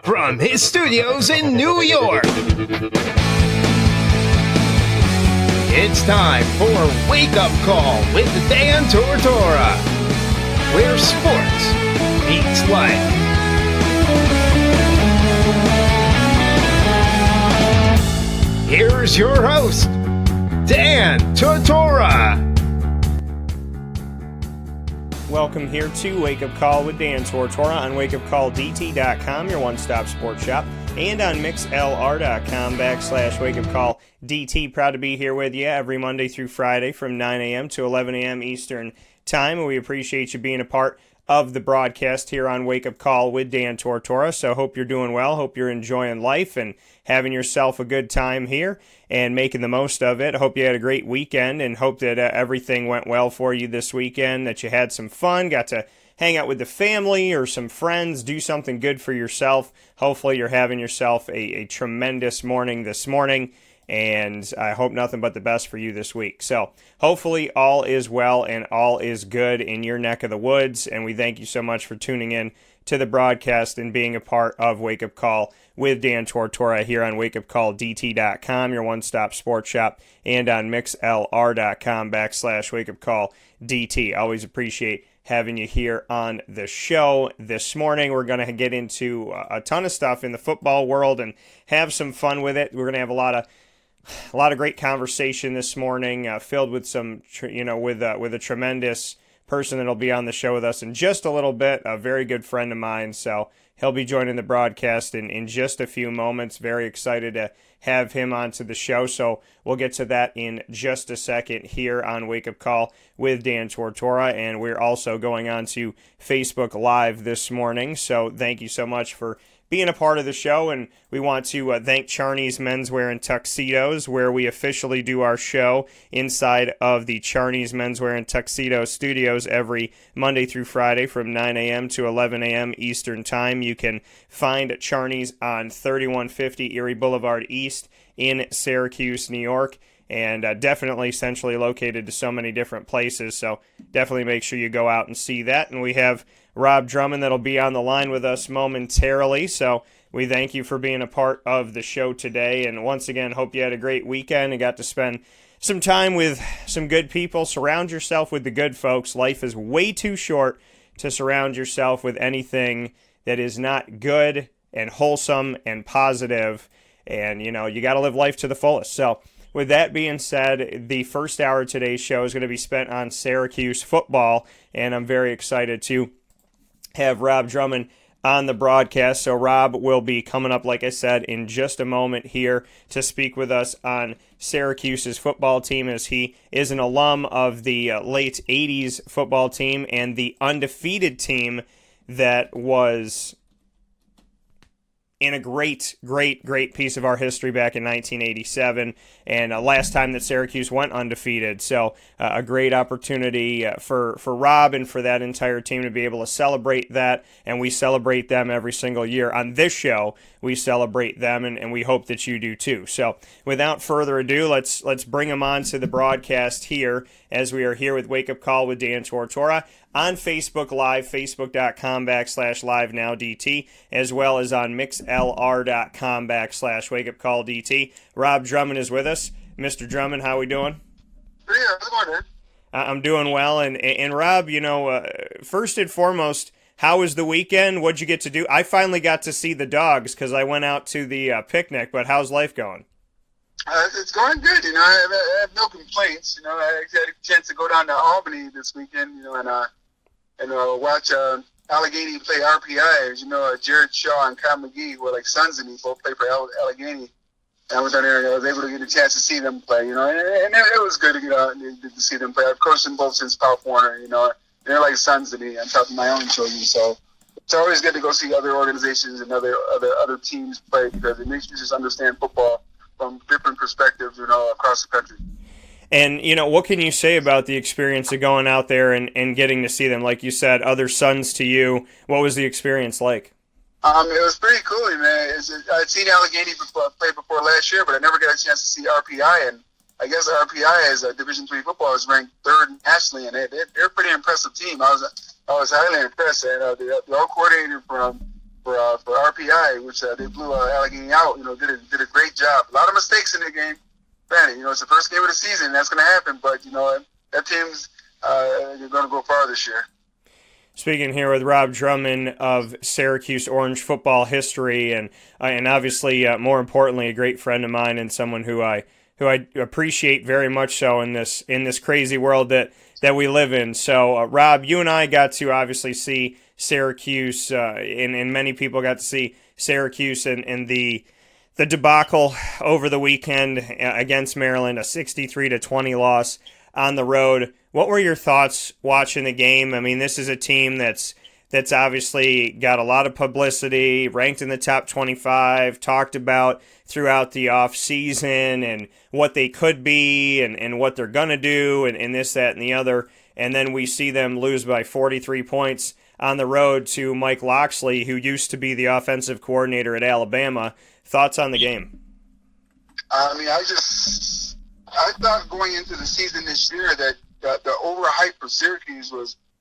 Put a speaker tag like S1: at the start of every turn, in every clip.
S1: from his studios in New York. It's time for Wake Up Call with Dan Tortora, where sports meets life. Here's your host, Dan Tortora.
S2: Welcome here to Wake Up Call with Dan Tortora on wakeupcalldt.com, your one-stop sports shop, and on mixlr.com/wakeupcalldt. Proud to be here with you every Monday through Friday from 9 a.m. to 11 a.m. Eastern Time, and we appreciate you being a part of the broadcast here on Wake Up Call with Dan Tortora. So hope you're doing well, hope you're enjoying life and having yourself a good time here and making the most of it. Hope you had a great weekend and hope that everything went well for you this weekend, that you had some fun, got to hang out with the family or some friends, do something good for yourself. Hopefully you're having yourself a tremendous morning this morning, and I hope nothing but the best for you this week. So hopefully all is well and all is good in your neck of the woods, and we thank you so much for tuning in to the broadcast and being a part of Wake Up Call with Dan Tortora here on wakeupcalldt.com, your one-stop sports shop, and on mixlr.com/wakeupcalldt. Always appreciate having you here on the show. This morning we're going to get into a ton of stuff in the football world and have some fun with it. We're going to have a lot of great conversation this morning, filled with some, with a tremendous person that'll be on the show with us in just a little bit, a very good friend of mine. So he'll be joining the broadcast in just a few moments. Very excited to have him onto the show. So we'll get to that in just a second here on Wake Up Call with Dan Tortora. And we're also going on to Facebook Live this morning. So thank you so much for being a part of the show, and we want to thank Charney's Menswear and Tuxedos, where we officially do our show inside of the Charney's Menswear and Tuxedo studios every Monday through Friday from 9 a.m. to 11 a.m. Eastern Time. You can find Charney's on 3150 Erie Boulevard East in Syracuse, New York, and definitely centrally located to so many different places, so definitely make sure you go out and see that. And we have Rob Drummond that'll be on the line with us momentarily, so we thank you for being a part of the show today, and once again, hope you had a great weekend and got to spend some time with some good people. Surround yourself with the good folks. Life is way too short to surround yourself with anything that is not good and wholesome and positive, and you got to live life to the fullest. So with that being said, the first hour of today's show is going to be spent on Syracuse football, and I'm very excited to have Rob Drummond on the broadcast. So Rob will be coming up, like I said, in just a moment here to speak with us on Syracuse's football team, as he is an alum of the late 80s football team and the undefeated team that was in a great piece of our history back in 1987, and last time that Syracuse went undefeated. So a great opportunity for Rob and for that entire team to be able to celebrate that, and we celebrate them every single year. On this show, we celebrate them, and we hope that you do too. So without further ado, let's bring him on to the broadcast here, as we are here with Wake Up Call with Dan Tortora on Facebook Live, facebook.com/livenowdt, as well as on mixlr.com/wakeupcalldt. Rob Drummond is with us. Mr. Drummond, how we doing?
S3: Yeah, how's it going, man?
S2: I'm doing well, and Rob, first and foremost, how was the weekend? What'd you get to do? I finally got to see the dogs because I went out to the picnic, but how's life going?
S3: It's going good, I have no complaints. I had a chance to go down to Albany this weekend, and watch Allegheny play RPI. Jared Shaw and Kyle McGee, who are like sons of me, both play for Allegheny. And I was down there, and I was able to get a chance to see them play, and it was good to get out and to see them play. I've coached them both since Pop Warner, they're like sons to me on top of my own children. So it's always good to go see other organizations and other teams play, because it makes you just understand football from different perspectives, across the country.
S2: And, what can you say about the experience of going out there and getting to see them? Like you said, other sons to you. What was the experience like?
S3: It was pretty cool, man. I'd seen Allegheny play before last year, but I never got a chance to see RPI. And I guess RPI as a Division III football is ranked third nationally, and they're a pretty impressive team. I was highly impressed. And the old coordinator from for RPI, which they blew Allegheny out. Did a great job. A lot of mistakes in the game. Granted, it's the first game of the season. That's going to happen, but that team's going to go far this year.
S2: Speaking here with Rob Drummond of Syracuse Orange football history, and obviously, more importantly, a great friend of mine and someone who I appreciate very much so in this crazy world that we live in. So, Rob, you and I got to obviously see Syracuse, and many people got to see Syracuse and the debacle over the weekend against Maryland, a 63-20 loss on the road. What were your thoughts watching the game? I mean, this is a team that's obviously got a lot of publicity, ranked in the top 25, talked about throughout the off season and what they could be and what they're going to do and this, that, and the other. And then we see them lose by 43 points on the road to Mike Loxley, who used to be the offensive coordinator at Alabama. Thoughts on the game?
S3: I mean, I thought going into the season this year that the overhype for Syracuse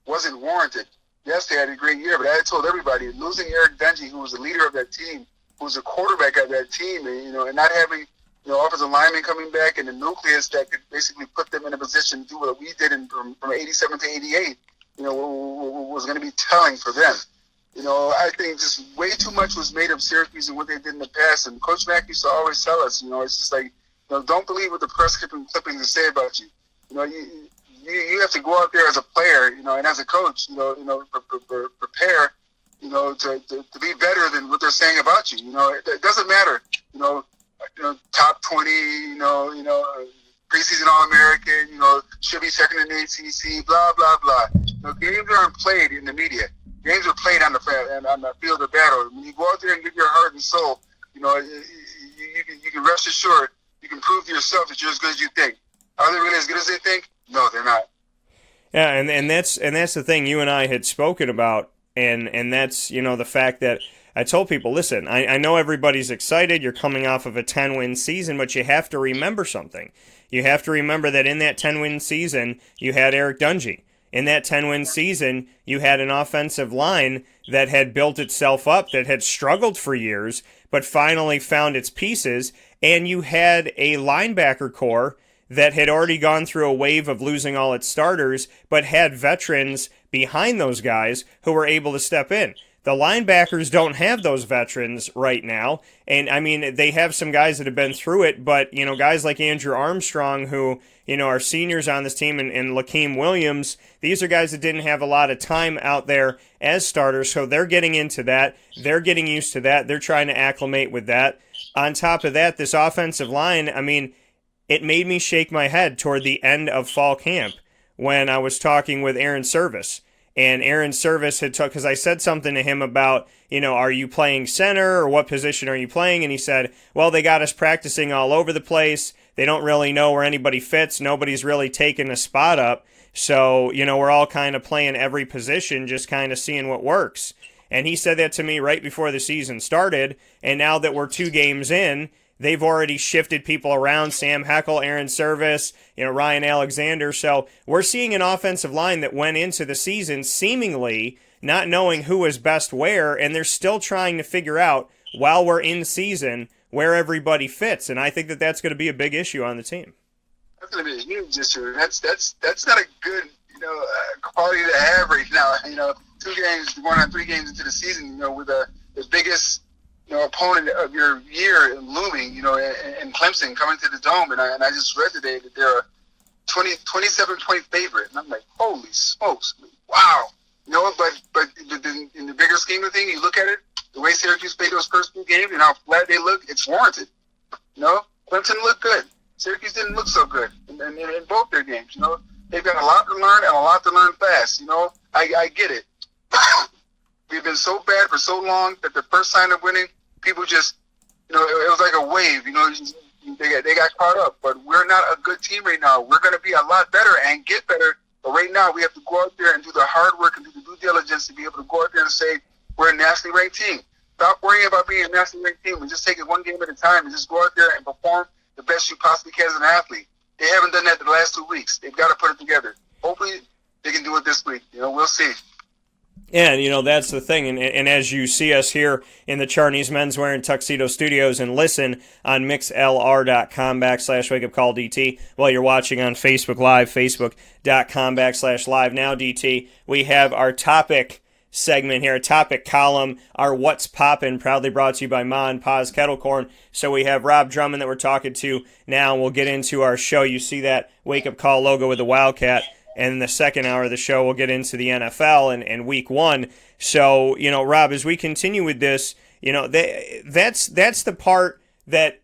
S3: wasn't warranted. Yes, they had a great year, but I had told everybody, losing Eric Dungy, who was the leader of that team, who was a quarterback of that team, and not having offensive linemen coming back and the nucleus that could basically put them in a position to do what we did from 87 to 88, was going to be telling for them. I think just way too much was made of Syracuse and what they did in the past. And Coach Mack used to always tell us, it's just like, don't believe what the press clippings say about you. You have to go out there as a player, and as a coach, prepare, to be better than what they're saying about you. It doesn't matter, top 20, preseason All-American, should be second in the ACC, blah, blah, blah. Games aren't played in the media. Games are played on the field of battle. When you go out there and give your heart and soul, you can rest assured, you can prove to yourself that you're as good as you think. Are they really as good as they think? No, they're not.
S2: Yeah, and that's the thing you and I had spoken about, and that's the fact that I told people, listen, I know everybody's excited. You're coming off of a 10-win season, but you have to remember something. You have to remember that in that 10-win season, you had Eric Dungy. In that 10-win season, you had an offensive line that had built itself up, that had struggled for years, but finally found its pieces, and you had a linebacker core that had already gone through a wave of losing all its starters, but had veterans behind those guys who were able to step in. The linebackers don't have those veterans right now, and I mean, they have some guys that have been through it, but, guys like Andrew Armstrong, who, are seniors on this team, and Lakeem Williams, these are guys that didn't have a lot of time out there as starters, so they're getting into that. They're getting used to that. They're trying to acclimate with that. On top of that, this offensive line, I mean, it made me shake my head toward the end of fall camp when I was talking with Aaron Service. And Aaron Service had because I said something to him about, are you playing center or what position are you playing? And he said, well, they got us practicing all over the place. They don't really know where anybody fits. Nobody's really taken a spot up. So, we're all kind of playing every position, just kind of seeing what works. And he said that to me right before the season started. And now that we're 2 games in, they've already shifted people around, Sam Heckel, Aaron Service, Ryan Alexander. So we're seeing an offensive line that went into the season seemingly not knowing who was best where, and they're still trying to figure out, while we're in season, where everybody fits. And I think that that's going to be a big issue on the team.
S3: That's going to be a huge issue. That's not a good, quality to have right now. 2 games, going on 3 games into the season, with the biggest opponent of your year looming, and Clemson coming to the Dome. And I just read today that they're a 27-point favorite. And I'm like, holy smokes, wow. But in the bigger scheme of things, you look at it, the way Syracuse played those first 2 games and how flat they look, it's warranted. Clemson looked good. Syracuse didn't look so good in both their games. They've got a lot to learn and a lot to learn fast. I get it. We've been so bad for so long that the first sign of winning, people just, it was like a wave. They got caught up. But we're not a good team right now. We're going to be a lot better and get better. But right now, we have to go out there and do the hard work and do the due diligence to be able to go out there and say we're a nationally ranked team. Stop worrying about being a nationally ranked team and just take it one game at a time and just go out there and perform the best you possibly can as an athlete. They haven't done that the last 2 weeks. They've got to put it together. Hopefully, they can do it this week. We'll see.
S2: And, that's the thing. And as you see us here in the Charney's Menswear and Tuxedo Studios and listen on mixlr.com/wakeupcalldt while you're watching on Facebook Live, facebook.com/live now DT, we have our topic segment here, a topic column, our What's Poppin', proudly brought to you by Ma and Pa's Kettle Corn. So we have Rob Drummond that we're talking to now. We'll get into our show. You see that Wake Up Call logo with the Wildcat. And in the second hour of the show, we'll get into the NFL and week one. So, Rob, as we continue with this, that's the part that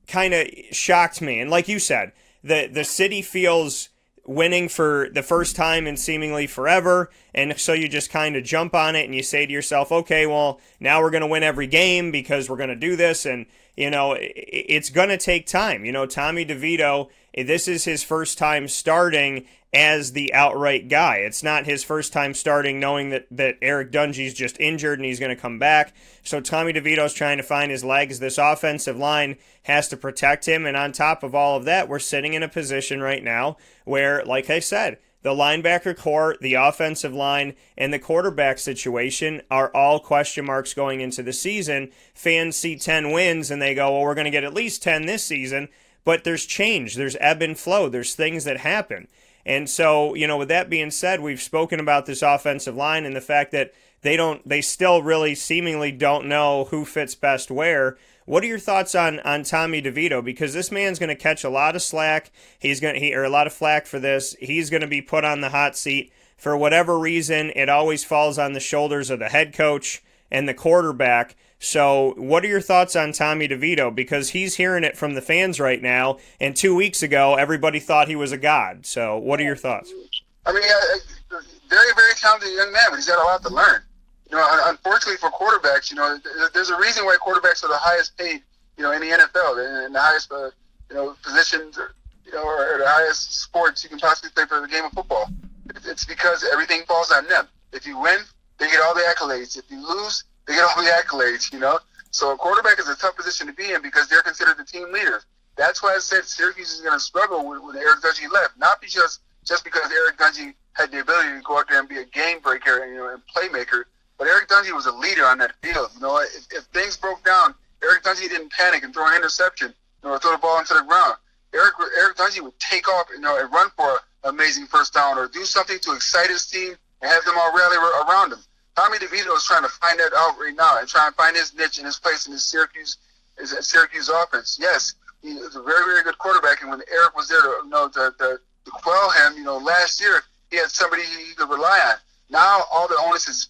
S2: kind of shocked me. And like you said, the city feels winning for the first time in seemingly forever. And so you just kind of jump on it and you say to yourself, okay, well, now we're going to win every game because we're going to do this. And, it's going to take time. Tommy DeVito, this is his first time starting as the outright guy. It's not his first time starting knowing that Eric Dungey's just injured and he's going to come back. So Tommy DeVito's trying to find his legs. This offensive line has to protect him. And on top of all of that, we're sitting in a position right now where, like I said, the linebacker core, the offensive line, and the quarterback situation are all question marks going into the season. Fans see 10 wins and they go, well, we're going to get at least 10 this season. But there's change. There's ebb and flow. There's things that happen. And so, with that being said, we've spoken about this offensive line and the fact that they still really seemingly don't know who fits best where. What are your thoughts on Tommy DeVito? Because this man's going to catch a lot of slack. Or a lot of flack for this. He's going to be put on the hot seat. For whatever reason, it always falls on the shoulders of the head coach and the quarterback. So what are your thoughts on Tommy DeVito? Because he's hearing it from the fans right now, and 2 weeks ago, everybody thought he was a god. So what are your thoughts?
S3: I mean, very, very talented young man, but he's got a lot to learn. Unfortunately for quarterbacks, there's a reason why quarterbacks are the highest paid, in the NFL, and the highest, positions, or the highest sports you can possibly play for the game of football. It's because everything falls on them. If you win, they get all the accolades. If you lose, they get all the accolades, So a quarterback is a tough position to be in because they're considered the team leaders. That's why I said Syracuse is going to struggle when Eric Dungey left. Not just because Eric Dungey had the ability to go out there and be a game breaker and playmaker, but Eric Dungey was a leader on that field. If things broke down, Eric Dungey didn't panic and throw an interception or throw the ball into the ground. Eric Dungey would take off and run for an amazing first down or do something to excite his team and have them all rally around him. Tommy DeVito is trying to find that out right now and trying to find his niche and his place in his Syracuse offense. Yes, he is a very, very good quarterback, and when Eric was there to quell him, last year he had somebody he could rely on. Now all the onus is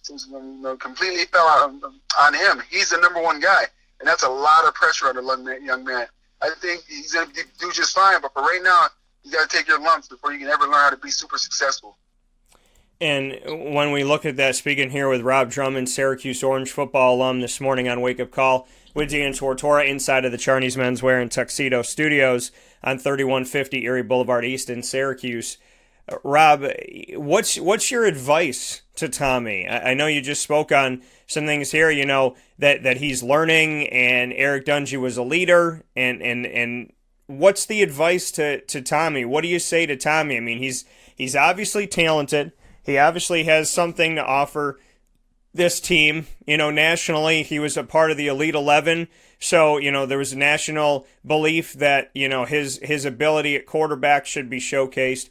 S3: completely fell on him. He's the number one guy, and that's a lot of pressure on a young man. I think he's going to do just fine, but for right now, you got to take your lumps before you can ever learn how to be super successful.
S2: And when we look at that, speaking here with Rob Drummond, Syracuse Orange football alum this morning on Wake Up Call with Dan Tortora inside of the Charney's Menswear and Tuxedo Studios on 3150 Erie Boulevard East in Syracuse. Rob, what's your advice to Tommy? I know you just spoke on some things here, that he's learning and Eric Dungey was a leader. And what's the advice to Tommy? What do you say to Tommy? I mean, he's obviously talented. He obviously has something to offer this team. Nationally, he was a part of the Elite 11. So, there was a national belief that, his ability at quarterback should be showcased.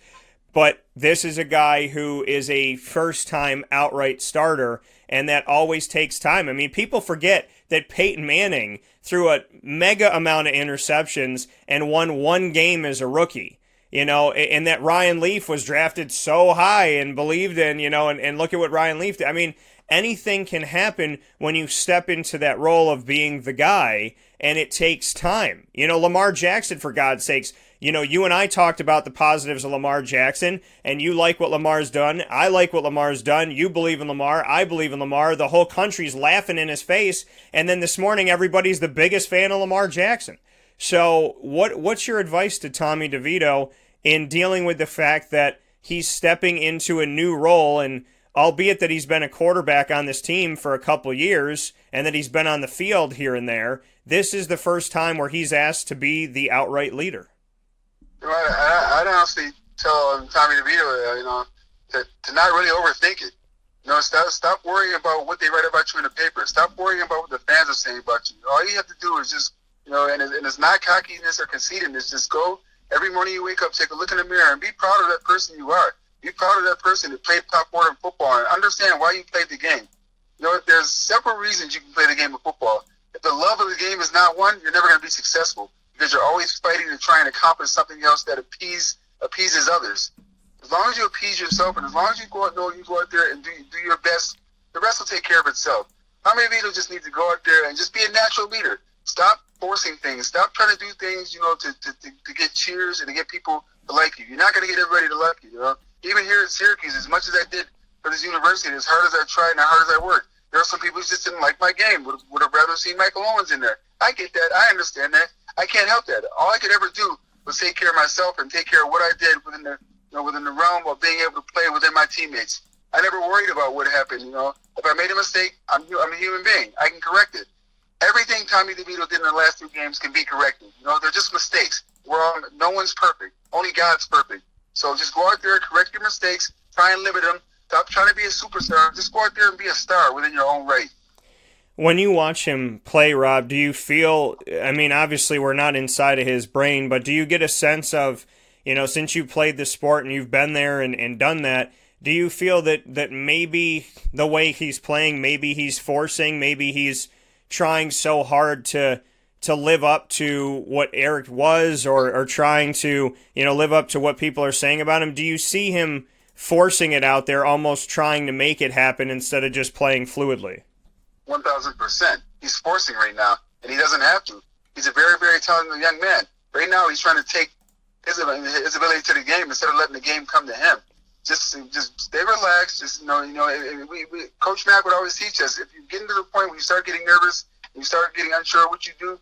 S2: But this is a guy who is a first-time outright starter, and that always takes time. I mean, people forget that Peyton Manning threw a mega amount of interceptions and won one game as a rookie. And that Ryan Leaf was drafted so high and believed in, and look at what Ryan Leaf did. I mean, anything can happen when you step into that role of being the guy, and it takes time. Lamar Jackson, for God's sakes, you and I talked about the positives of Lamar Jackson, and you like what Lamar's done. I like what Lamar's done. You believe in Lamar. I believe in Lamar. The whole country's laughing in his face, and then this morning everybody's the biggest fan of Lamar Jackson. So what's your advice to Tommy DeVito in dealing with the fact that he's stepping into a new role, and albeit that he's been a quarterback on this team for a couple years and that he's been on the field here and there, this is the first time where he's asked to be the outright leader?
S3: I'd honestly tell Tommy DeVito, to not really overthink it. Stop worrying about what they write about you in the paper. Stop worrying about what the fans are saying about you. All you have to do is just, and it's not cockiness or conceitedness. Just go every morning you wake up, take a look in the mirror, and be proud of that person you are. Be proud of that person that played top order in football, and understand why you played the game. There's several reasons you can play the game of football. If the love of the game is not one, you're never going to be successful, because you're always fighting to try and accomplish something else that appeases others. As long as you appease yourself, and as long as you go out there and do your best, the rest will take care of itself. Tommy DeVito just needs to go out there and just be a natural leader. Stop forcing things. Stop trying to do things, to get cheers and to get people to like you. You're not going to get everybody to like you. Even here at Syracuse, as much as I did for this university, as hard as I tried and as hard as I worked, there are some people who just didn't like my game. Would have rather seen Michael Owens in there. I get that. I understand that. I can't help that. All I could ever do was take care of myself and take care of what I did within the realm of being able to play within my teammates. I never worried about what happened. If I made a mistake, I'm a human being. I can correct it. Everything Tommy DeVito did in the last 2 games can be corrected. They're just mistakes. No one's perfect. Only God's perfect. So just go out there, correct your mistakes, try and limit them. Stop trying to be a superstar. Just go out there and be a star within your own right.
S2: When you watch him play, Rob, do you feel, obviously we're not inside of his brain, but do you get a sense of, since you played the sport and you've been there and done that, do you feel that maybe the way he's playing, maybe he's forcing, maybe he's trying so hard to live up to what Eric was, or trying to, live up to what people are saying about him? Do you see him forcing it out there, almost trying to make it happen instead of just playing fluidly?
S3: 1,000%. He's forcing right now, and he doesn't have to. He's a very, very talented young man. Right now, he's trying to take his ability to the game instead of letting the game come to him. Just stay relaxed. Coach Mack would always teach us, if you get into the point where you start getting nervous and you start getting unsure of what you do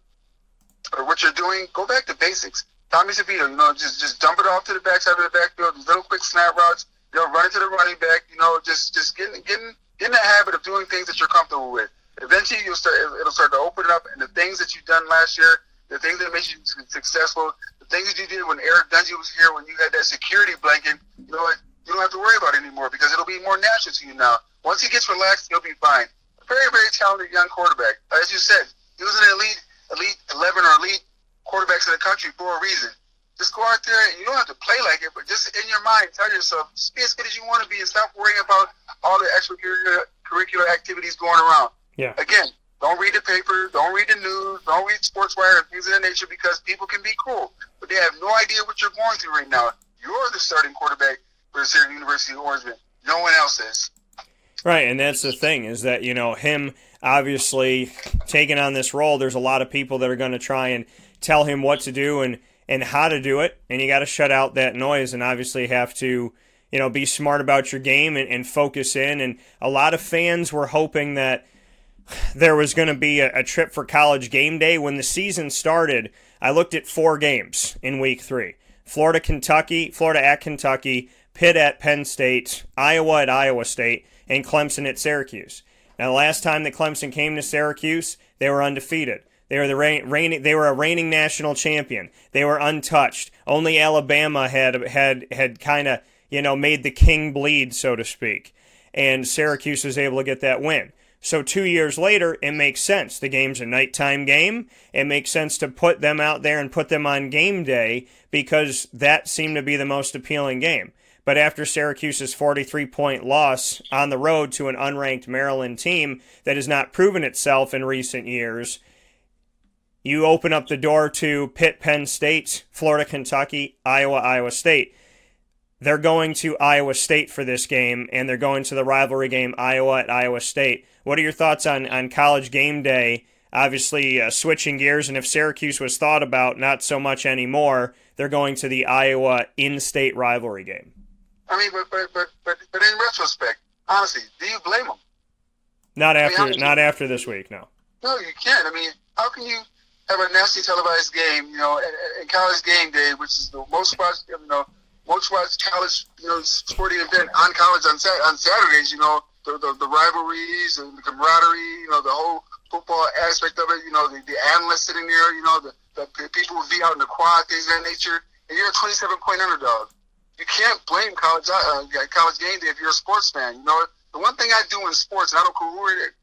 S3: or what you're doing, go back to basics. Tommy DeVito, just dump it off to the backside of the backfield, these little quick snap routes, run it to the running back, just get in the habit of doing things that you're comfortable with. Eventually, it'll start to open up, and the things that you've done last year, the things that made you successful, the things that you did when Eric Dungy was here, when you had that security blanket, you don't have to worry about it anymore, because it'll be more natural to you now. Once he gets relaxed, he'll be fine. A very, very talented young quarterback. As you said, he was an elite 11 or elite quarterbacks in the country for a reason. Just go out there, and you don't have to play like it, but just in your mind, tell yourself, just be as good as you want to be, and stop worrying about all the extracurricular activities going around.
S2: Yeah.
S3: Again, don't read the paper, don't read the news, don't read SportsWire and things of that nature, because people can be cruel, but they have no idea what you're going through right now. You're the starting quarterback for the Syracuse University of Orangeman. No one else is.
S2: Right, and that's the thing, is that, him obviously taking on this role, there's a lot of people that are going to try and tell him what to do and how to do it, and you got to shut out that noise and obviously have to, be smart about your game and focus in. And a lot of fans were hoping that there was going to be a trip for College game day. When the season started, I looked at 4 games in week 3. Florida at Kentucky, Pitt at Penn State, Iowa at Iowa State, and Clemson at Syracuse. Now, the last time that Clemson came to Syracuse, they were undefeated. They were they were a reigning national champion. They were untouched. Only Alabama had kind of, made the king bleed, so to speak. And Syracuse was able to get that win. So 2 years later, it makes sense. The game's a nighttime game. It makes sense to put them out there and put them on game day, because that seemed to be the most appealing game. But after Syracuse's 43-point loss on the road to an unranked Maryland team that has not proven itself in recent years, you open up the door to Pitt, Penn State, Florida, Kentucky, Iowa State. They're going to Iowa State for this game, and they're going to the rivalry game, Iowa at Iowa State. What are your thoughts on College game day? Obviously, switching gears, and if Syracuse was thought about, not so much anymore, they're going to the Iowa in-state rivalry game.
S3: But in retrospect, honestly, do you blame them?
S2: Not after this week, no.
S3: No, you can't. How can you have a nationally televised game, in College game day, which is the most watched, most watched college, sporting event on college on Saturdays, the rivalries and the camaraderie, the whole football aspect of it, the analysts sitting there, the people who be out in the quad, things of that nature, and you're a 27-point underdog. You can't blame college game day if you're a sports fan. The one thing I do in sports, and I don't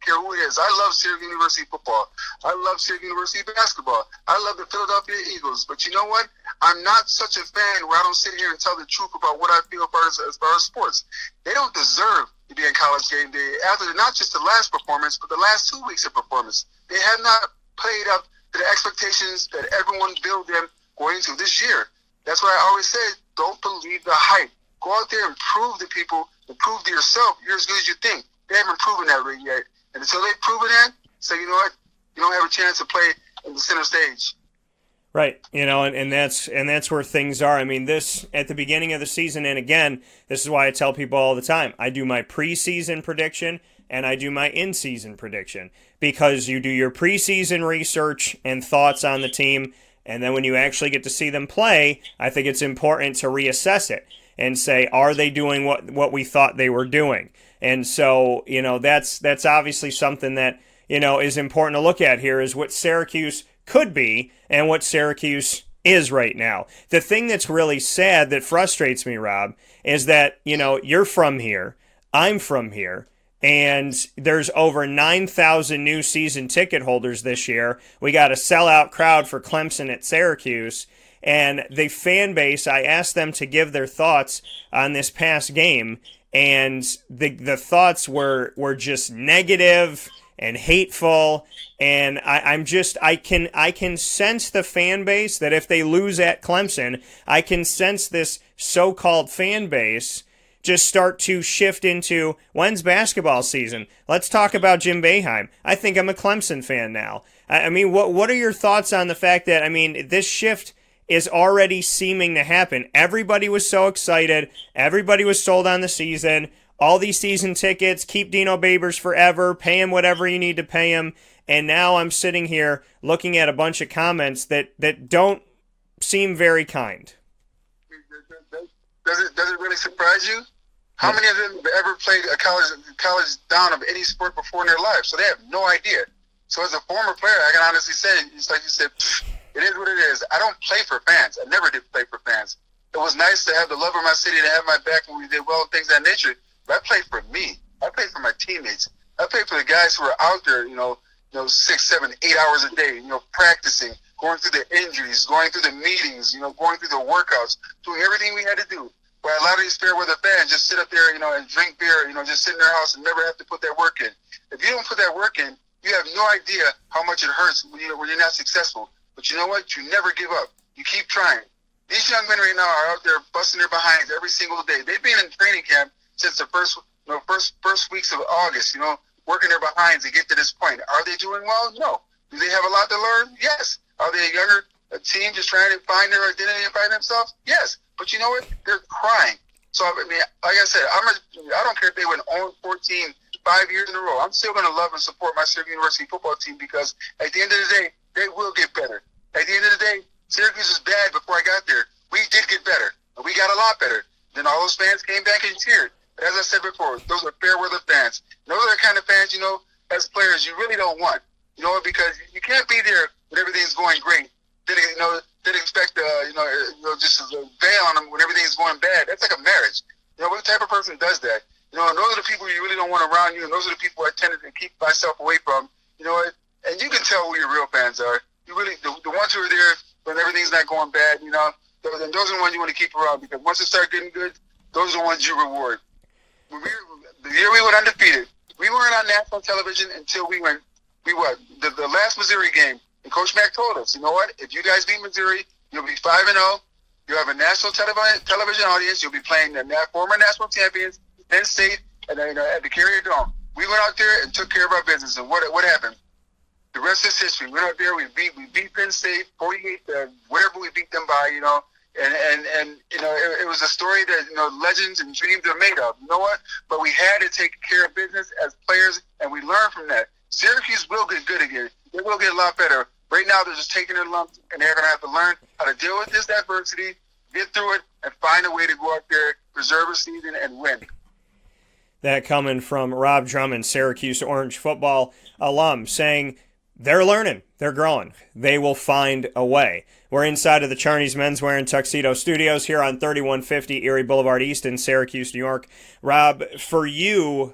S3: care who it is, I love Syracuse University football. I love Syracuse University basketball. I love the Philadelphia Eagles. But you know what? I'm not such a fan where I don't sit here and tell the truth about what I feel as far as sports. They don't deserve to be in College game day after not just the last performance, but the last 2 weeks of performance. They have not played up to the expectations that everyone built them going into this year. That's why I always say, don't believe the hype. Go out there and prove to people, and prove to yourself you're as good as you think. They haven't proven that right yet. And until they've proven that, say, you know what, you don't have a chance to play in the center stage.
S2: Right, and that's where things are. I mean, this at the beginning of the season, and again, this is why I tell people all the time, I do my preseason prediction and I do my in-season prediction, because you do your preseason research and thoughts on the team, and then when you actually get to see them play, I think it's important to reassess it and say, are they doing what we thought they were doing? And so, that's obviously something that, is important to look at here, is what Syracuse could be and what Syracuse is right now. The thing that's really sad, that frustrates me, Rob, is that, you're from here, I'm from here, and there's over 9,000 new season ticket holders this year. We got a sellout crowd for Clemson at Syracuse. And the fan base, I asked them to give their thoughts on this past game, and the thoughts were just negative and hateful. And I can sense the fan base that if they lose at Clemson, I can sense this so-called fan base just start to shift into, when's basketball season? Let's talk about Jim Boeheim. I think I'm a Clemson fan now. I mean, what are your thoughts on the fact that, this shift is already seeming to happen? Everybody was so excited. Everybody was sold on the season. All these season tickets, keep Dino Babers forever, pay him whatever you need to pay him. And now I'm sitting here looking at a bunch of comments that don't seem very kind.
S3: Does it really surprise you? How many of them have ever played a college down of any sport before in their lives? So they have no idea. So as a former player, I can honestly say, it's like you said, it is what it is. I don't play for fans. I never did play for fans. It was nice to have the love of my city, to have my back when we did well and things of that nature. But I played for me. I played for my teammates. I played for the guys who are out there, 6, 7, 8 hours a day, practicing, going through the injuries, going through the meetings, going through the workouts, doing everything we had to do. Where a lot of these fair weather fans just sit up there, and drink beer, just sit in their house and never have to put that work in. If you don't put that work in, you have no idea how much it hurts when you're not successful. But you know what? You never give up. You keep trying. These young men right now are out there busting their behinds every single day. They've been in training camp since the first weeks of August, working their behinds to get to this point. Are they doing well? No. Do they have a lot to learn? Yes. Are they a younger team just trying to find their identity and find themselves? Yes. But you know what? They're crying. So, like I said, I don't care if they went 0-14 5 years in a row. I'm still going to love and support my Syracuse University football team, because at the end of the day, they will get better. At the end of the day, Syracuse was bad before I got there. We did get better, and we got a lot better. Then all those fans came back and cheered. But as I said before, those are fair weather fans. Those are the kind of fans, as players, you really don't want. Because you can't be there when everything's going great. Then expect, just a veil on them when everything's going bad. That's like a marriage. What type of person does that? And those are the people you really don't want around you, and those are the people I tend to keep myself away from. And you can tell who your real fans are. You really, the ones who are there when everything's not going bad, those are the ones you want to keep around, because once it starts getting good, those are the ones you reward. The year we went undefeated, we weren't on national television until the last Missouri game. And Coach Mack told us, you know what? If you guys beat Missouri, you'll be 5-0. You'll have a national television audience. You'll be playing the former national champions, Penn State, and at the Carrier Dome. We went out there and took care of our business. And what happened? The rest is history. We went out there. We beat Penn State 48, whatever we beat them by. And it was a story that legends and dreams are made of. You know what? But we had to take care of business as players, and we learned from that. Syracuse will get good again. They will get a lot better. Right now, they're just taking their lumps, and they're going to have to learn how to deal with this adversity, get through it, and find a way to go out there, preserve a season, and win.
S2: That coming from Rob Drummond, Syracuse Orange football alum, saying they're learning, they're growing, they will find a way. We're inside of the Charney's Menswear and Tuxedo Studios here on 3150 Erie Boulevard East in Syracuse, New York. Rob, for you,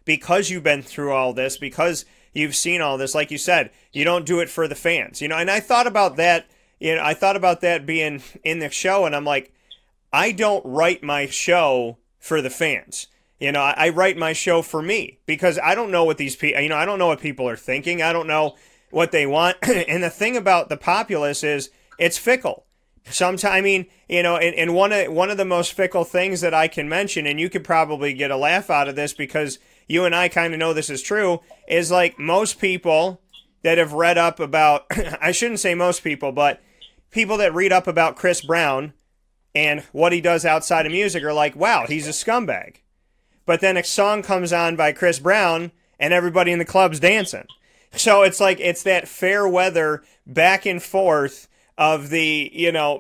S2: because you've been through all this, because you've seen all this, like you said, you don't do it for the fans, and I thought about that, I thought about that being in the show, and I'm like, I don't write my show for the fans. I write my show for me, because I don't know what these people, I don't know what people are thinking. I don't know what they want. And the thing about the populace is it's fickle. Sometimes, and one of the most fickle things that I can mention, and you could probably get a laugh out of this because you and I kind of know this is true, is like most people that have read up about, I shouldn't say most people, but people that read up about Chris Brown and what he does outside of music are like, wow, he's a scumbag. But then a song comes on by Chris Brown and everybody in the club's dancing. So it's like, it's that fair weather back and forth of the,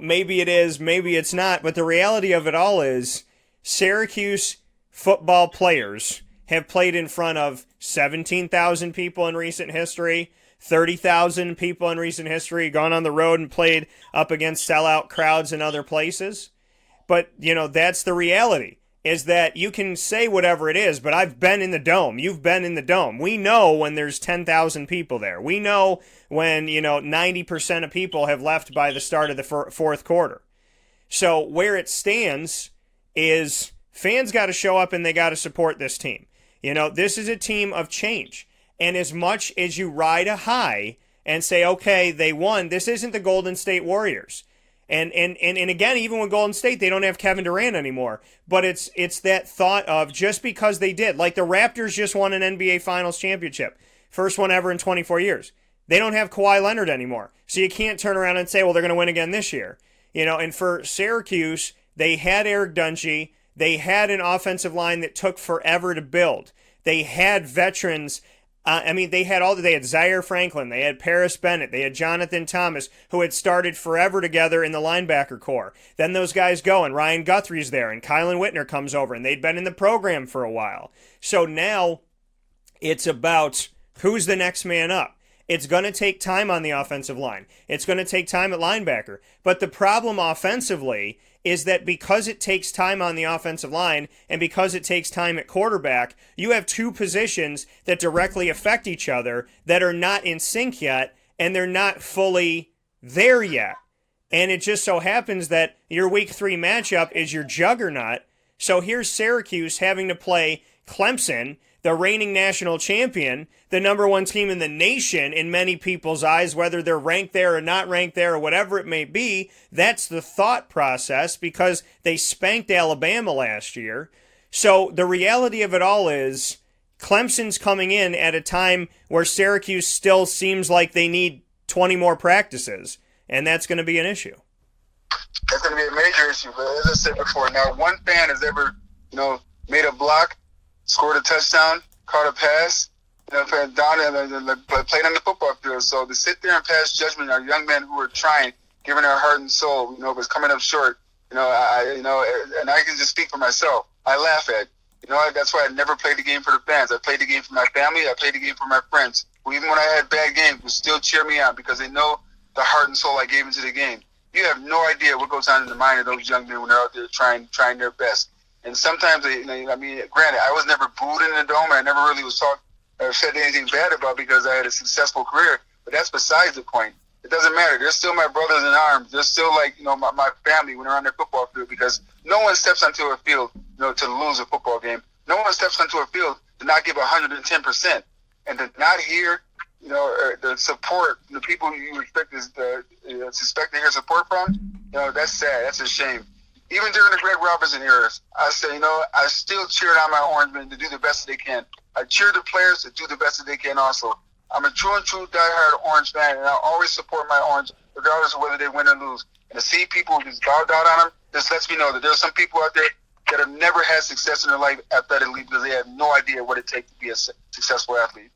S2: maybe it is, maybe it's not. But the reality of it all is Syracuse football players have played in front of 17,000 people in recent history, 30,000 people in recent history, gone on the road and played up against sellout crowds in other places. But, that's the reality, is that you can say whatever it is, but I've been in the Dome. You've been in the Dome. We know when there's 10,000 people there. We know when, 90% of people have left by the start of the fourth quarter. So where it stands is fans got to show up and they got to support this team. This is a team of change. And as much as you ride a high and say, okay, they won, this isn't the Golden State Warriors. And again, even with Golden State, they don't have Kevin Durant anymore. But it's that thought of just because they did. Like the Raptors just won an NBA Finals championship. First one ever in 24 years. They don't have Kawhi Leonard anymore. So you can't turn around and say, well, they're going to win again this year. And for Syracuse, they had Eric Dungy. They had an offensive line that took forever to build. They had veterans. They had Zaire Franklin, they had Paris Bennett, they had Jonathan Thomas, who had started forever together in the linebacker core. Then those guys go, and Ryan Guthrie's there, and Kylan Whitner comes over, and they'd been in the program for a while. So now it's about who's the next man up. It's going to take time on the offensive line. It's going to take time at linebacker. But the problem offensively is that because it takes time on the offensive line and because it takes time at quarterback, you have two positions that directly affect each other that are not in sync yet, and they're not fully there yet. And it just so happens that your week 3 matchup is your juggernaut. So here's Syracuse having to play Clemson, the reigning national champion, the number 1 team in the nation in many people's eyes, whether they're ranked there or not ranked there or whatever it may be. That's the thought process because they spanked Alabama last year. So the reality of it all is Clemson's coming in at a time where Syracuse still seems like they need 20 more practices, and that's going to be an issue.
S3: That's going to be a major issue. But as I said before, not one fan has ever, made a block, scored a touchdown, caught a pass, down and played on the football field. So to sit there and pass judgment on young men who are trying, giving their heart and soul, was coming up short. And I can just speak for myself. I laugh at. That's why I never played the game for the fans. I played the game for my family. I played the game for my friends, who even when I had bad games would still cheer me on because they know the heart and soul I gave into the game. You have no idea what goes on in the mind of those young men when they're out there trying their best. And sometimes, granted, I was never booed in the Dome. I never really was talked or said anything bad about because I had a successful career. But that's besides the point. It doesn't matter. They're still my brothers in arms. They're still my family when they're on their football field because no one steps onto a field, to lose a football game. No one steps onto a field to not give 110%. And to not hear, the support, the people you expect to hear support from, that's sad. That's a shame. Even during the Greg Robinson eras, I say, I still cheered on my Orange men to do the best that they can. I cheer the players to do the best that they can also. I'm a true diehard Orange fan, and I always support my Orange, regardless of whether they win or lose. And to see people just bow down on them, this lets me know that there's some people out there that have never had success in their life athletically because they have no idea what it takes to be a successful athlete.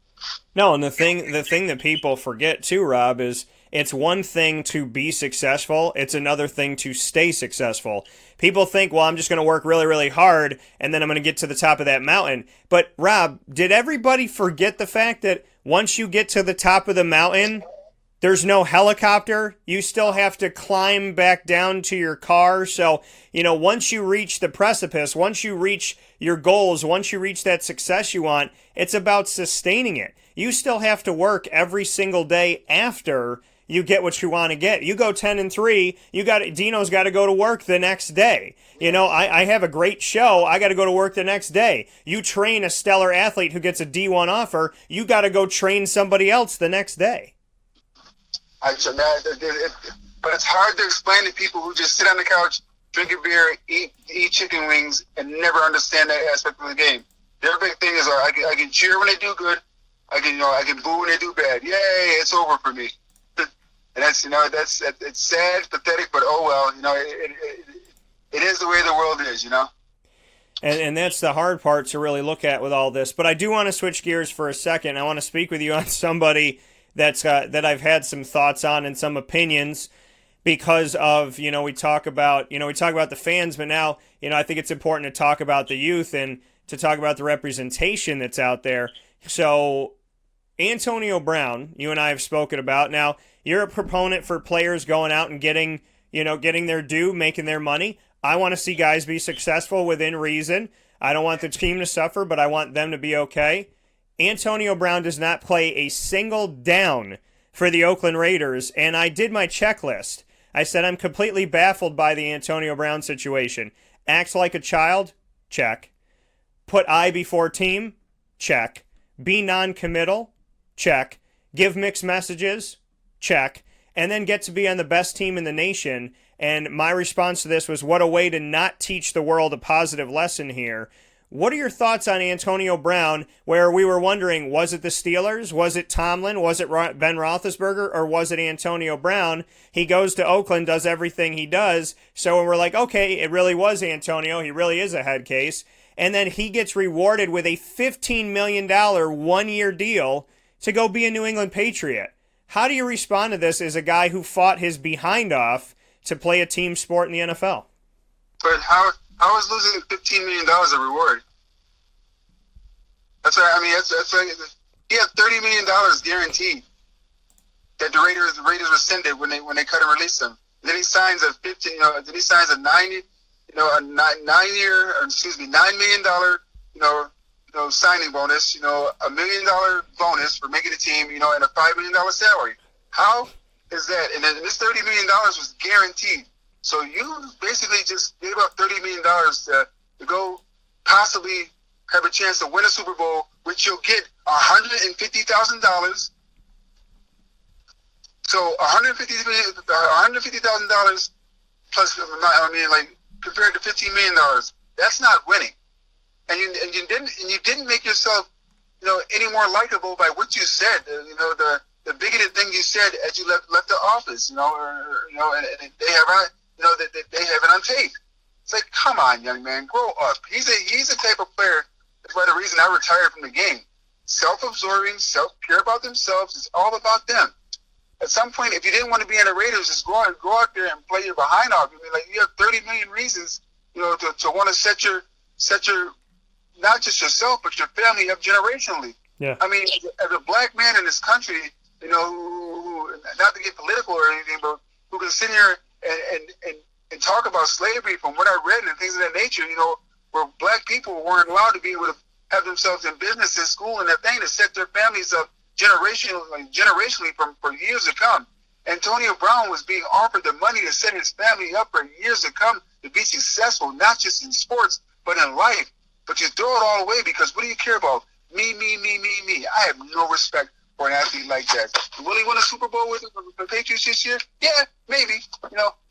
S2: No, and the thing that people forget too, Rob, is it's one thing to be successful. It's another thing to stay successful. People think, well, I'm just going to work really, really hard, and then I'm going to get to the top of that mountain. But, Rob, did everybody forget the fact that once you get to the top of the mountain, There's no helicopter. You still have to climb back down to your car. So, once you reach the precipice, once you reach your goals, once you reach that success you want, it's about sustaining it. You still have to work every single day after you get what you want to get. You go 10-3, Dino's got to go to work the next day. I have a great show. I got to go to work the next day. You train a stellar athlete who gets a D1 offer. You got to go train somebody else the next day.
S3: But it's hard to explain to people who just sit on the couch, drink a beer, eat chicken wings, and never understand that aspect of the game. Their big thing is I can cheer when they do good. I can boo when they do bad. Yay, it's over for me. And that's it's sad, pathetic, but oh well. It is the way the world is.
S2: And that's the hard part to really look at with all this. But I do want to switch gears for a second. I want to speak with you on somebody that I've had some thoughts on and some opinions because of, we talk about the fans, but now, I think it's important to talk about the youth and to talk about the representation that's out there. So Antonio Brown, you and I have spoken about. Now, you're a proponent for players going out and getting their due, making their money. I want to see guys be successful within reason. I don't want the team to suffer, but I want them to be okay. Antonio Brown does not play a single down for the Oakland Raiders, and I did my checklist. I said I'm completely baffled by the Antonio Brown situation. Acts like a child? Check. Put I before team? Check. Be non-committal? Check. Give mixed messages? Check. And then get to be on the best team in the nation. And my response to this was, what a way to not teach the world a positive lesson here. What are your thoughts on Antonio Brown, where we were wondering, was it the Steelers? Was it Tomlin? Was it Ben Roethlisberger? Or was it Antonio Brown? He goes to Oakland, does everything he does. So we're like, okay, it really was Antonio. He really is a head case. And then he gets rewarded with a $15 million one-year deal to go be a New England Patriot. How do you respond to this as a guy who fought his behind off to play a team sport in the NFL?
S3: But how is losing $15 million a reward? That's right. I mean, that's like he had $30 million guaranteed that the Raiders rescinded when they cut and released him. And then he signs a $9 million, signing bonus, $1 million bonus for making the team, and a $5 million salary. How is that? And then this $30 million was guaranteed. So you basically just gave up $30 million to go possibly have a chance to win a Super Bowl, which you'll get $150,000. So $150,000 plus, compared to $15 million, that's not winning. And you didn't make yourself, any more likable by what you said. The bigoted thing you said as you left the office. And they have they have it on tape. It's like, come on, young man, grow up. He's a type of player. That's why the reason I retired from the game. Self-absorbing, care about themselves. It's all about them. At some point, if you didn't want to be in the Raiders, just go out there and play your behind off. You have 30 million reasons, to want to set your not just yourself but your family up generationally.
S2: Yeah.
S3: I mean, as a black man in this country, who not to get political or anything, but who can sit here and talk about slavery from what I read and things of that nature, where black people weren't allowed to be able to have themselves in business and school and that thing to set their families up generationally for years to come. Antonio Brown was being offered the money to set his family up for years to come to be successful, not just in sports, but in life. But you throw it all away because what do you care about? Me. I have no respect for an athlete like that. Will he win a Super Bowl with the Patriots this year? Yeah, maybe.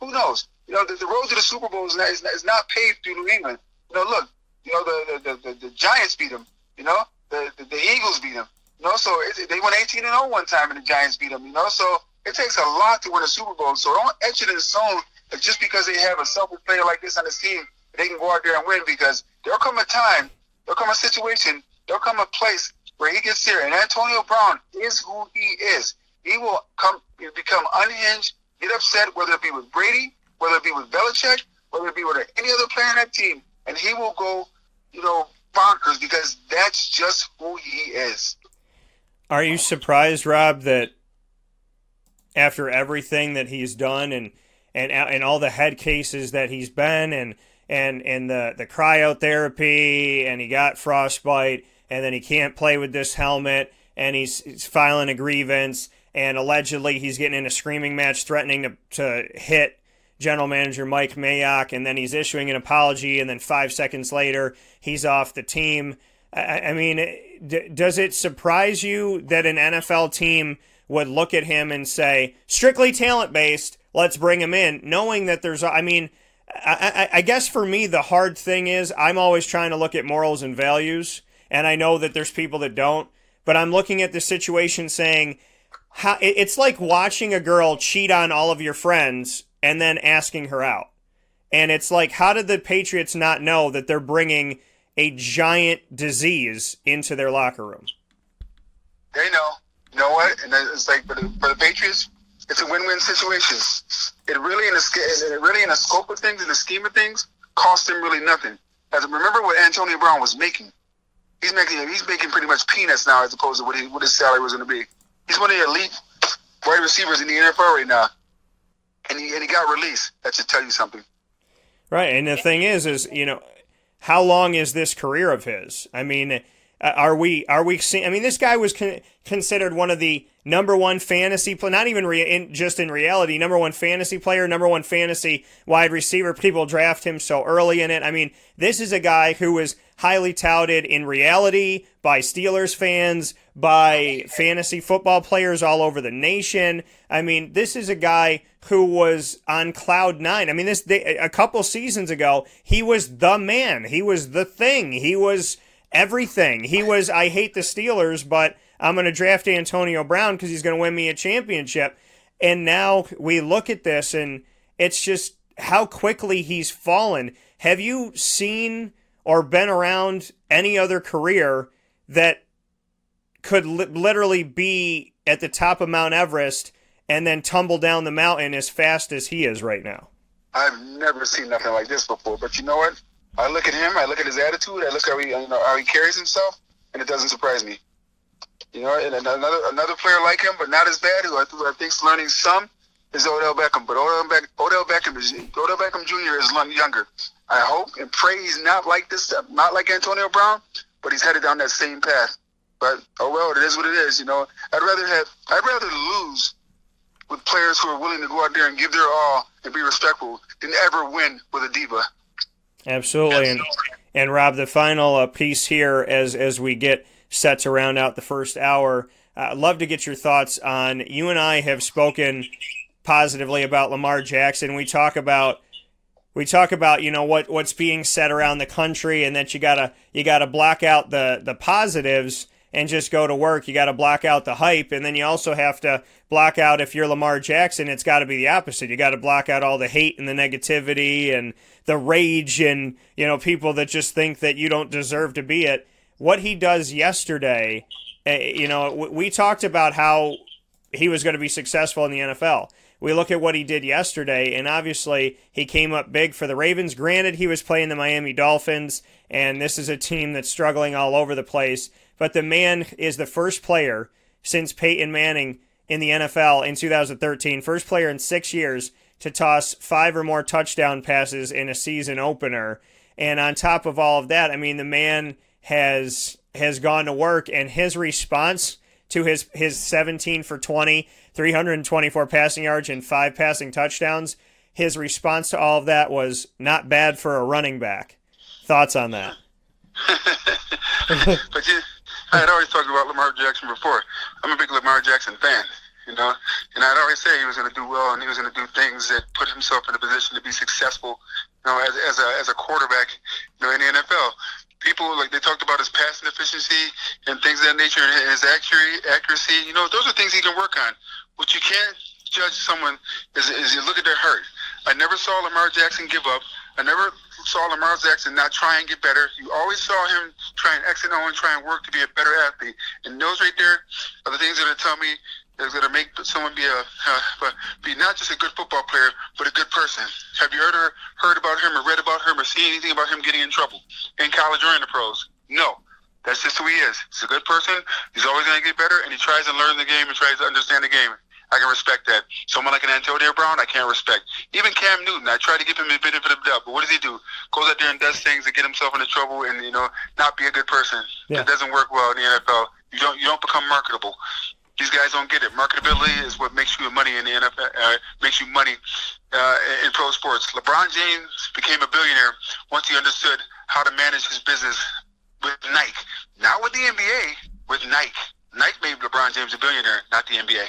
S3: Who knows? The road to the Super Bowl is not paved through New England. Look, the Giants beat them. The Eagles beat them. So they won 18-0 one time, and the Giants beat them. So it takes a lot to win a Super Bowl. So don't etch it in stone that just because they have a selfish player like this on the team, they can go out there and win. Because there'll come a time, there'll come a situation, there'll come a place where he gets there. And Antonio Brown is who he is. He will become unhinged, get upset, whether it be with Brady, whether it be with Belichick, whether it be with any other player on that team, and he will go, bonkers because that's just who he is.
S2: Are you surprised, Rob, that after everything that he's done and all the head cases that he's been and the cryotherapy, and he got frostbite, and then he can't play with this helmet, and he's filing a grievance, and allegedly he's getting in a screaming match threatening to hit general manager Mike Mayock, and then he's issuing an apology, and then 5 seconds later he's off the team. I mean, does it surprise you that an NFL team would look at him and say, strictly talent-based, let's bring him in, knowing that there's, I mean, I guess for me the hard thing is I'm always trying to look at morals and values, and I know that there's people that don't, but I'm looking at the situation saying, it's like watching a girl cheat on all of your friends and then asking her out. And it's like, how did the Patriots not know that they're bringing a giant disease into their locker room?
S3: They know. You know what? And it's like, for the Patriots, it's a win-win situation. It really, in the scope of things, in the scheme of things, cost them really nothing. As remember what Antonio Brown was making. He's making pretty much peanuts now, as opposed to what his salary was going to be. He's one of the elite wide receivers in the NFL right now, and he got released. That should tell you something.
S2: Right, and the thing is how long is this career of his? I mean, are we seeing? I mean, this guy was considered one of the number one fantasy player, not even just in reality, number one fantasy player, number one fantasy wide receiver. People draft him so early in it. I mean, this is a guy who was highly touted in reality by Steelers fans, by fantasy football players all over the nation. I mean, this is a guy who was on cloud nine. I mean, a couple seasons ago, he was the man. He was the thing. He was everything. He was, I hate the Steelers, but I'm going to draft Antonio Brown because he's going to win me a championship. And now we look at this, and it's just how quickly he's fallen. Have you seen or been around any other career that could literally be at the top of Mount Everest and then tumble down the mountain as fast as he is right now?
S3: I've never seen nothing like this before. But you know what? I look at him, I look at his attitude, I look at how he carries himself, and it doesn't surprise me. You know, and another player like him, but not as bad, who I think's learning some, is Odell Beckham. But Odell Beckham Jr. is younger. I hope and pray he's not like this, not like Antonio Brown, but he's headed down that same path. But oh well, it is what it is. You know, I'd rather lose with players who are willing to go out there and give their all and be respectful than ever win with a diva.
S2: Absolutely. And Rob, the final piece here as we get set to round out the first hour, I'd love to get your thoughts on, you and I have spoken positively about Lamar Jackson. We talk about what's being said around the country, and that you gotta block out the positives and just go to work. You got to block out the hype, and then you also have to block out, if you're Lamar Jackson, it's got to be the opposite. You got to block out all the hate and the negativity and the rage and, people that just think that you don't deserve to be it. What he does yesterday, we talked about how he was going to be successful in the NFL. We look at what he did yesterday, and obviously he came up big for the Ravens. Granted, he was playing the Miami Dolphins, and this is a team that's struggling all over the place. But the man is the first player since Peyton Manning in the NFL in 2013, first player in 6 years to toss 5 or more touchdown passes in a season opener. And on top of all of that, I mean, the man has gone to work, and his response to his 17 for 20, 324 passing yards and 5 passing touchdowns, his response to all of that was not bad for a running back. Thoughts on that?
S3: But I had always talked about Lamar Jackson before. I'm a big Lamar Jackson fan, and I'd always say he was going to do well, and he was going to do things that put himself in a position to be successful, as a quarterback, in the NFL. People, they talked about his passing efficiency and things of that nature, and his accuracy. Those are things he can work on. What you can't judge someone is you look at their heart. I never saw Lamar Jackson give up. I never saw Lamar Jackson not try and get better. You always saw him try and exit on and try and work to be a better athlete. And those right there are the things that tell me is going to make someone be not just a good football player, but a good person. Have you heard about him or read about him or seen anything about him getting in trouble in college or in the pros? No. That's just who he is. He's a good person. He's always going to get better, and he tries to learn the game and tries to understand the game. I can respect that. Someone like an Antonio Brown, I can't respect. Even Cam Newton, I try to give him the benefit of the doubt, but what does he do? Goes out there and does things to get himself into trouble and, not be a good person.
S2: Yeah.
S3: It doesn't work well in the NFL. You don't become marketable. These guys don't get it. Marketability is what makes you money in the NFL, makes you money in pro sports. LeBron James became a billionaire once he understood how to manage his business with Nike. Not with the NBA, with Nike. Nike made LeBron James a billionaire, not the NBA.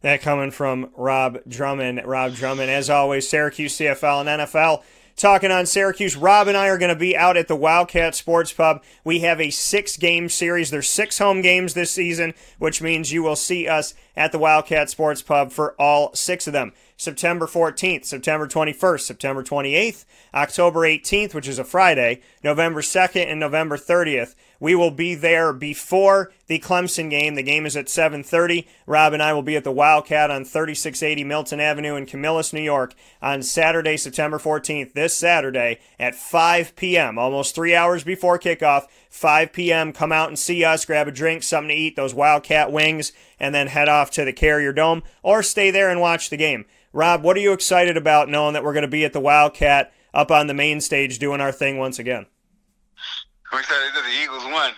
S2: That coming from Rob Drummond. Rob Drummond, as always, Syracuse CFL and NFL. Talking on Syracuse, Rob and I are going to be out at the Wildcat Sports Pub. We have a 6-game series. There's 6 home games this season, which means you will see us at the Wildcat Sports Pub for all 6 of them. September 14th, September 21st, September 28th, October 18th, which is a Friday, November 2nd, and November 30th. We will be there before the Clemson game. The game is at 7:30. Rob and I will be at the Wildcat on 3680 Milton Avenue in Camillus, New York on Saturday, September 14th, this Saturday at 5 p.m., almost 3 hours before kickoff. 5 p.m., come out and see us, grab a drink, something to eat, those Wildcat wings, and then head off to the Carrier Dome or stay there and watch the game. Rob, what are you excited about knowing that we're going to be at the Wildcat up on the main stage doing our thing once again?
S3: I'm excited that the Eagles won.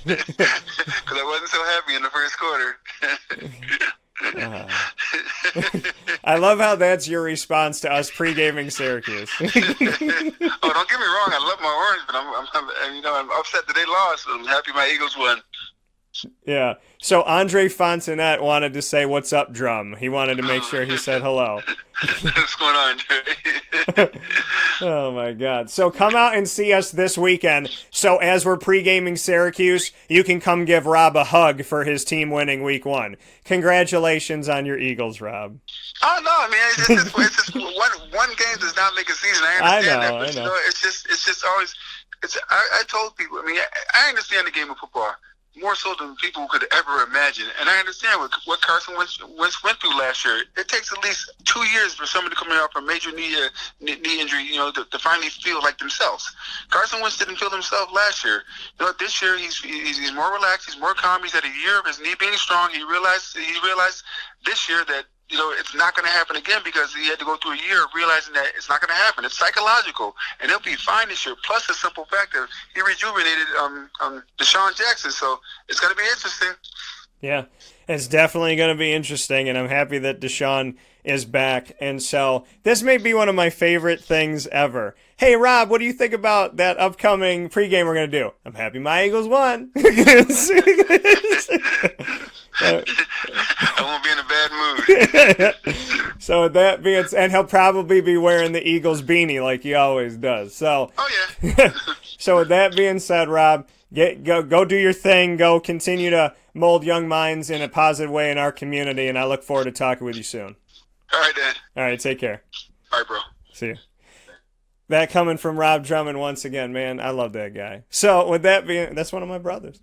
S3: Because I wasn't so happy in the first quarter.
S2: I love how that's your response to us pre-gaming Syracuse.
S3: Oh, don't get me wrong. I love my Orange, but I'm upset that they lost. But I'm happy my Eagles won.
S2: Yeah. So Andre Fontenette wanted to say, "What's up, Drum?" He wanted to make sure he said hello.
S3: What's going on, Andre?
S2: Oh, my God. So come out and see us this weekend. So as we're pre-gaming Syracuse, you can come give Rob a hug for his team winning week 1. Congratulations on your Eagles, Rob.
S3: Oh, no, I mean, it's just one game does not make a season. I understand that. But,
S2: I know.
S3: It's just always, I told people, I mean, I understand the game of football more so than people could ever imagine. And I understand what Carson Wentz went through last year. It takes at least 2 years for somebody coming off a major knee injury, to finally feel like themselves. Carson Wentz didn't feel himself last year. This year he's more relaxed, he's more calm. He's had a year of his knee being strong. He realized this year that it's not going to happen again because he had to go through a year of realizing that it's not going to happen. It's psychological, and he'll be fine this year. Plus the simple fact that he rejuvenated Deshaun Jackson, so it's going to be interesting.
S2: Yeah, it's definitely going to be interesting, and I'm happy that Deshaun is back. And so this may be one of my favorite things ever. Hey, Rob, what do you think about that upcoming pregame we're going to do? I'm happy my Eagles won.
S3: I won't be in a bad mood.
S2: So with that being said, and he'll probably be wearing the Eagles beanie like he always does. So,
S3: oh yeah.
S2: So with that being said, Rob, go do your thing. Go continue to mold young minds in a positive way in our community, and I look forward to talking with you soon.
S3: All right, Dan.
S2: All right, take care.
S3: All right, bro.
S2: See you. That coming from Rob Drummond once again, man. I love that guy. So with that being, that's one of my brothers.